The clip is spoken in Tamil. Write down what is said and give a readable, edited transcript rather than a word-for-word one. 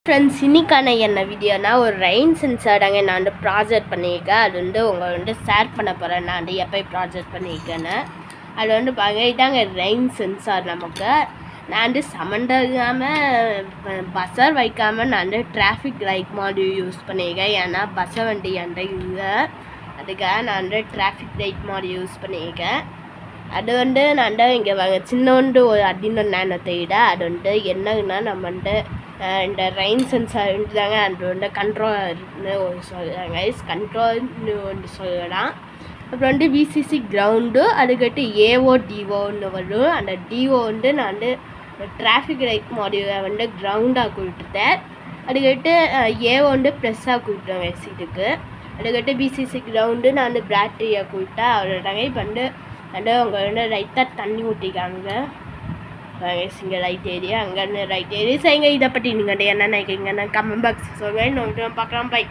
ஃப்ரெண்ட்ஸ், இன்னைக்கான என்ன வீடியோனா ஒரு ரெயின் சென்சார்டாங்க நான் ப்ராஜெக்ட் பண்ணியிருக்கேன். அது உங்களை ஷேர் பண்ண போகிறேன். நான் எப்போ ப்ராஜெக்ட் பண்ணியிருக்கேன்னு அது பாருங்க. இதாங்க ரெயின் சென்சார். நமக்கு நான் சம்மந்தமாக பஸ்ஸர் வைக்காமல் நான் டிராஃபிக் லைட் மாதிரி யூஸ் பண்ணியிருக்கேன். ஏன்னா பஸ்ஸை வண்டி என்கிட்ட இல்லை, அதுக்காக நான் டிராஃபிக் லைட் மாதிரி யூஸ் பண்ணியிருக்கேன். அது நான் இங்கே வாங்க சின்னோண்டு ஒரு அடின்னு நேனத்தை விட அது என்னன்னா நம்ம இந்த ரெயின் சென்சார் தாங்க அது கண்ட்ரோல்னு ஒன்று சொல்கிறாங்க. கண்ட்ரோல்னு ஒன்று சொல்லலாம். அப்புறம் விசிசி கிரவுண்டு, அதுக்கட்டு ஏஓ டிஓன்னு வரும். அந்த டிஓ நான் டிராஃபிக் லைட் மாடியூலை கிரவுண்டாக கொடுத்துட்டேன். அதுக்கட்டு ஏஓ ப்ளஸ்ஸாக கொடுத்துருவேன் சீட்டுக்கு. அதுக்கட்டு பிசிசி கிரவுண்டு நான் பேட்டரியை கொடுத்தேன். அவரோட இப்போ அவங்க லைட்டாக தண்ணி ஊற்றிக்காங்க. இங்கே ரைட் ஏரியா, அங்கே ரைட் ஏரியா செய்யுங்க. இதை பற்றி நீங்கள் என்ன நினைக்கிறீங்கன்னா கமெண்ட் பாக்ஸ் சொல்லுங்கள். இன்னொரு பார்க்கலாம். பை.